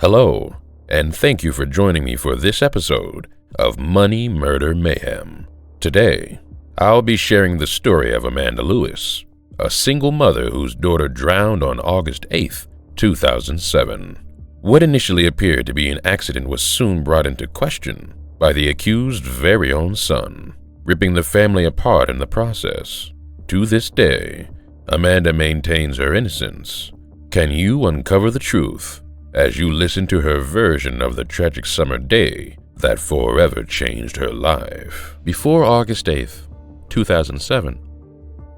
Hello, and thank you for joining me for this episode of Money, Murder, Mayhem. Today, I'll be sharing the story of Amanda Lewis, a single mother whose daughter drowned on August 8th, 2007. What initially appeared to be an accident was soon brought into question by the accused's very own son, ripping the family apart in the process. To this day, Amanda maintains her innocence. Can you uncover the truth as you listen to her version of the tragic summer day that forever changed her life? Before August 8th, 2007,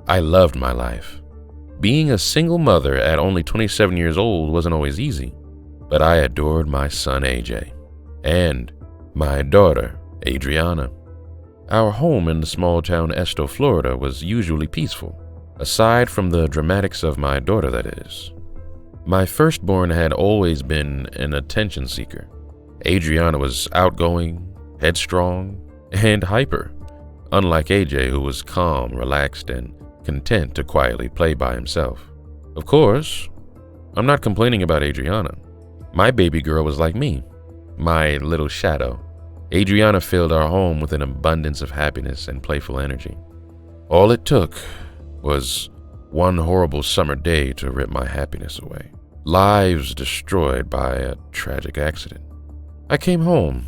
I loved my life. Being a single mother at only 27 years old wasn't always easy, but I adored my son AJ and my daughter Adrianna. Our home in the small town Esto, Florida was usually peaceful, aside from the dramatics of my daughter, that is. My firstborn had always been an attention seeker. Adrianna was outgoing, headstrong, and hyper, unlike AJ, who was calm, relaxed, and content to quietly play by himself. Of course, I'm not complaining about Adrianna. My baby girl was like me, my little shadow. Adrianna filled our home with an abundance of happiness and playful energy. All it took was one horrible summer day to rip my happiness away. Lives destroyed by a tragic accident. I came home,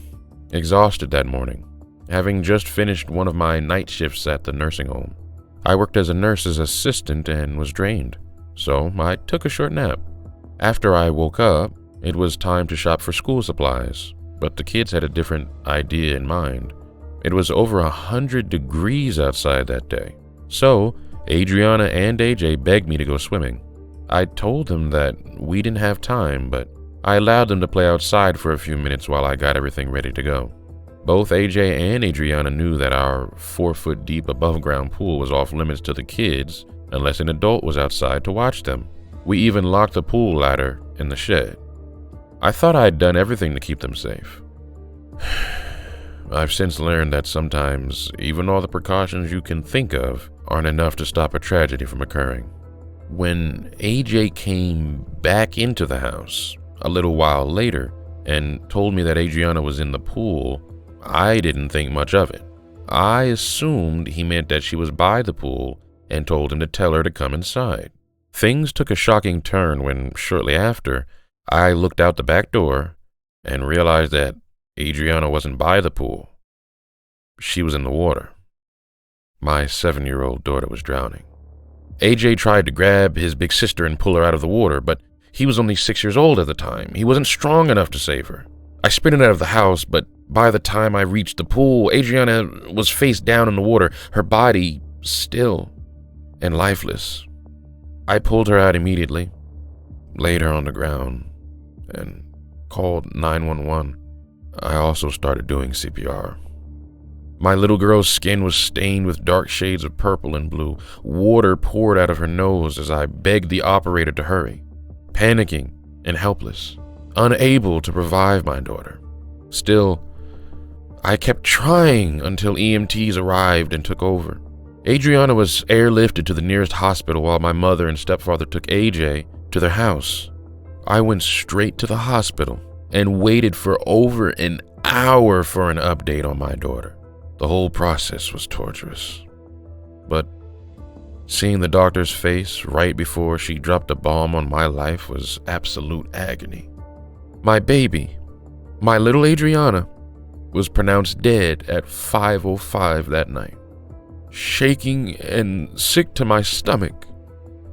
exhausted that morning, having just finished one of my night shifts at the nursing home. I worked as a nurse's assistant and was drained, so I took a short nap. After I woke up, it was time to shop for school supplies, but the kids had a different idea in mind. It was over 100 degrees outside that day, so Adrianna and AJ begged me to go swimming. I told them that we didn't have time, but I allowed them to play outside for a few minutes while I got everything ready to go. Both AJ and Adrianna knew that our 4-foot-deep above-ground pool was off limits to the kids unless an adult was outside to watch them. We even locked the pool ladder in the shed. I thought I had done everything to keep them safe. I've since learned that sometimes even all the precautions you can think of aren't enough to stop a tragedy from occurring. When AJ came back into the house a little while later and told me that Adrianna was in the pool, I didn't think much of it. I assumed he meant that she was by the pool and told him to tell her to come inside. Things took a shocking turn when, shortly after, I looked out the back door and realized that Adrianna wasn't by the pool. She was in the water. My 7-year-old daughter was drowning. AJ tried to grab his big sister and pull her out of the water, but he was only 6 years old at the time. He wasn't strong enough to save her. I sprinted out of the house, but by the time I reached the pool, Adrianna was face down in the water, her body still and lifeless. I pulled her out immediately, laid her on the ground, and called 911. I also started doing CPR. My little girl's skin was stained with dark shades of purple and blue. Water poured out of her nose as I begged the operator to hurry, panicking and helpless, unable to revive my daughter. Still, I kept trying until EMTs arrived and took over. Adrianna was airlifted to the nearest hospital while my mother and stepfather took AJ to their house. I went straight to the hospital and waited for over an hour for an update on my daughter. The whole process was torturous. But seeing the doctor's face right before she dropped a bomb on my life was absolute agony. My baby, my little Adrianna, was pronounced dead at 5:05 that night. Shaking and sick to my stomach,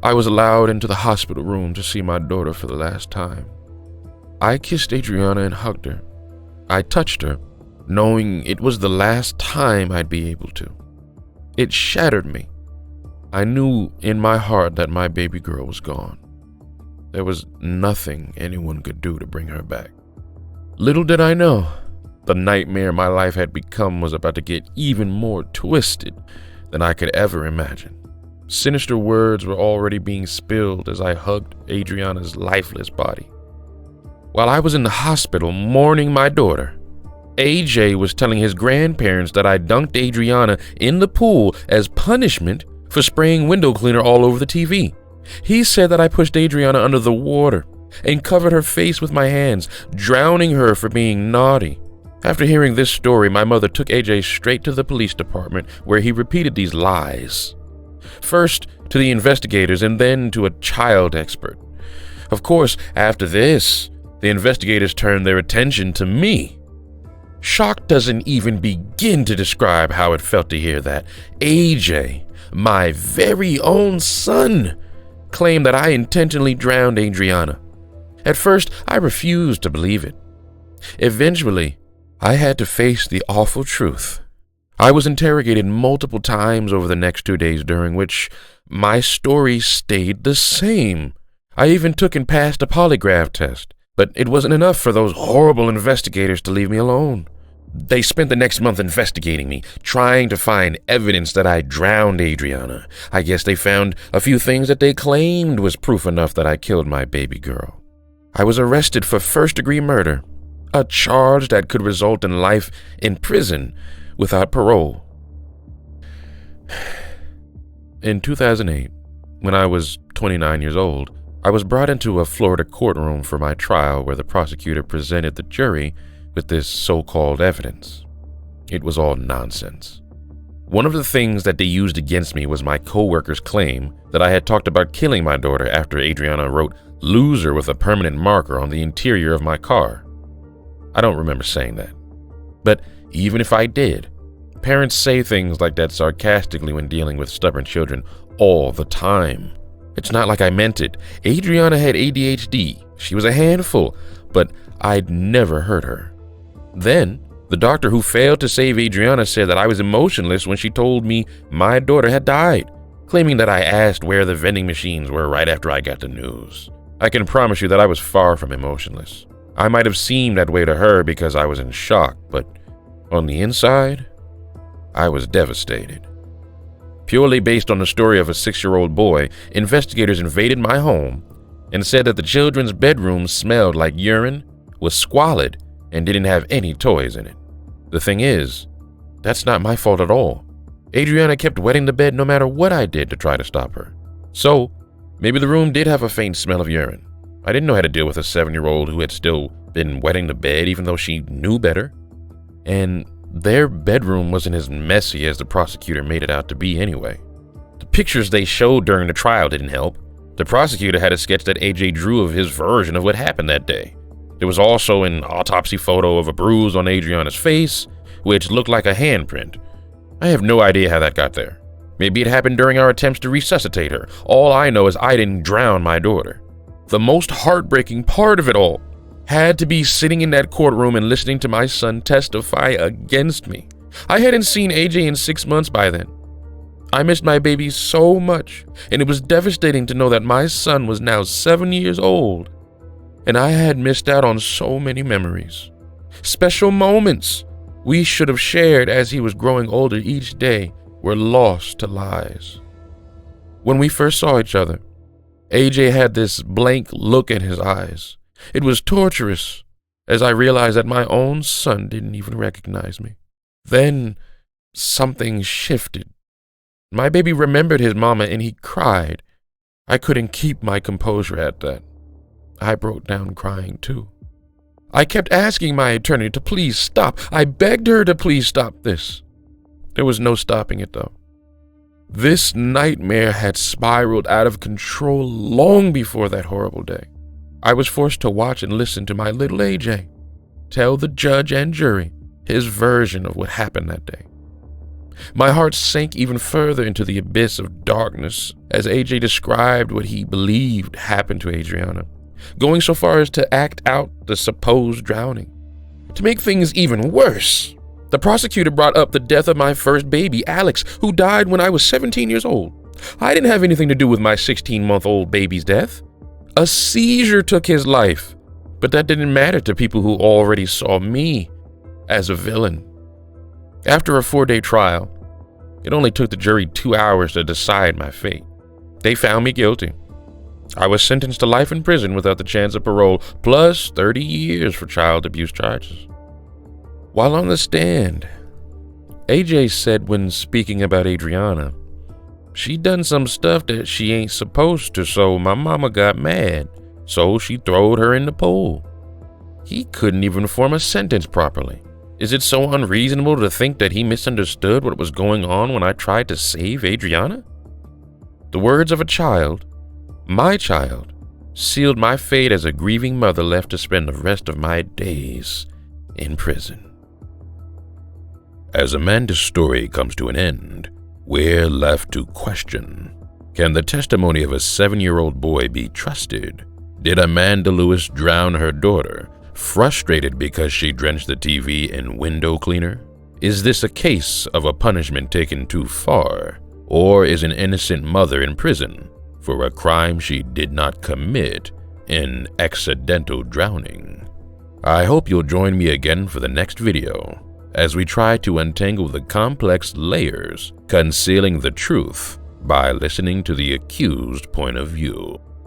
I was allowed into the hospital room to see my daughter for the last time. I kissed Adrianna and hugged her. I touched her, knowing it was the last time I'd be able to. It shattered me. I knew in my heart that my baby girl was gone. There was nothing anyone could do to bring her back. Little did I know, the nightmare my life had become was about to get even more twisted than I could ever imagine. Sinister words were already being spilled as I hugged Adrianna's lifeless body. While I was in the hospital mourning my daughter, AJ was telling his grandparents that I dunked Adrianna in the pool as punishment for spraying window cleaner all over the TV. He said that I pushed Adrianna under the water and covered her face with my hands, drowning her for being naughty. After hearing this story, my mother took AJ straight to the police department, where he repeated these lies. First to the investigators and then to a child expert. Of course, after this, the investigators turned their attention to me. Shock doesn't even begin to describe how it felt to hear that AJ, my very own son, claimed that I intentionally drowned Adrianna. At first, I refused to believe it. Eventually, I had to face the awful truth. I was interrogated multiple times over the next 2 days, during which my story stayed the same. I even took and passed a polygraph test, but it wasn't enough for those horrible investigators to leave me alone. They spent the next month investigating me, trying to find evidence that I drowned Adrianna. I guess they found a few things that they claimed was proof enough that I killed my baby girl. I was arrested for first-degree murder, a charge that could result in life in prison without parole. In 2008, when I was 29 years old, I was brought into a Florida courtroom for my trial, where the prosecutor presented the jury with this so-called evidence. It was all nonsense. One of the things that they used against me was my co-worker's claim that I had talked about killing my daughter after Adrianna wrote "loser" with a permanent marker on the interior of my car. I don't remember saying that. But even if I did, parents say things like that sarcastically when dealing with stubborn children all the time. It's not like I meant it. Adrianna had ADHD. She was a handful, but I'd never hurt her. Then, the doctor who failed to save Adrianna said that I was emotionless when she told me my daughter had died, claiming that I asked where the vending machines were right after I got the news. I can promise you that I was far from emotionless. I might have seemed that way to her because I was in shock, but on the inside, I was devastated. Purely based on the story of a 6-year-old boy, investigators invaded my home and said that the children's bedroom smelled like urine, was squalid, and didn't have any toys in it. The thing is, that's not my fault at all. Adrianna kept wetting the bed no matter what I did to try to stop her. So, maybe the room did have a faint smell of urine. I didn't know how to deal with a 7-year-old who had still been wetting the bed even though she knew better. And their bedroom wasn't as messy as the prosecutor made it out to be anyway. The pictures they showed during the trial didn't help. The prosecutor had a sketch that AJ drew of his version of what happened that day. There was also an autopsy photo of a bruise on Adrianna's face, which looked like a handprint. I have no idea how that got there. Maybe it happened during our attempts to resuscitate her. All I know is I didn't drown my daughter. The most heartbreaking part of it all had to be sitting in that courtroom and listening to my son testify against me. I hadn't seen AJ in 6 months by then. I missed my baby so much, and it was devastating to know that my son was now 7 years old, and I had missed out on so many memories. Special moments we should have shared as he was growing older each day were lost to lies. When we first saw each other, AJ had this blank look in his eyes. It was torturous, as I realized that my own son didn't even recognize me. Then something shifted. My baby remembered his mama and he cried. I couldn't keep my composure at that. I broke down crying too. I kept asking my attorney to please stop. I begged her to please stop this. There was no stopping it though. This nightmare had spiraled out of control long before that horrible day. I was forced to watch and listen to my little AJ tell the judge and jury his version of what happened that day. My heart sank even further into the abyss of darkness as AJ described what he believed happened to Adrianna, going so far as to act out the supposed drowning. To make things even worse, the prosecutor brought up the death of my first baby, Alex, who died when I was 17 years old. I didn't have anything to do with my 16-month-old baby's death. A seizure took his life, but that didn't matter to people who already saw me as a villain. After a 4-day trial, it only took the jury 2 hours to decide my fate. They found me guilty. I was sentenced to life in prison without the chance of parole, plus 30 years for child abuse charges. While on the stand, AJ said when speaking about Adrianna, she done some stuff that she ain't supposed to, so my mama got mad so she throwed her in the pool. He couldn't even form a sentence properly. Is it so unreasonable to think that he misunderstood what was going on when I tried to save Adrianna? The words of a child, my child, sealed my fate as a grieving mother left to spend the rest of my days in prison. As Amanda's story comes to an end, we're left to question, can the testimony of a 7-year-old boy be trusted? Did Amanda Lewis drown her daughter, frustrated because she drenched the TV in window cleaner? Is this a case of a punishment taken too far, or is an innocent mother in prison for a crime she did not commit in accidental drowning? I hope you'll join me again for the next video as we try to untangle the complex layers concealing the truth by listening to the accused point of view.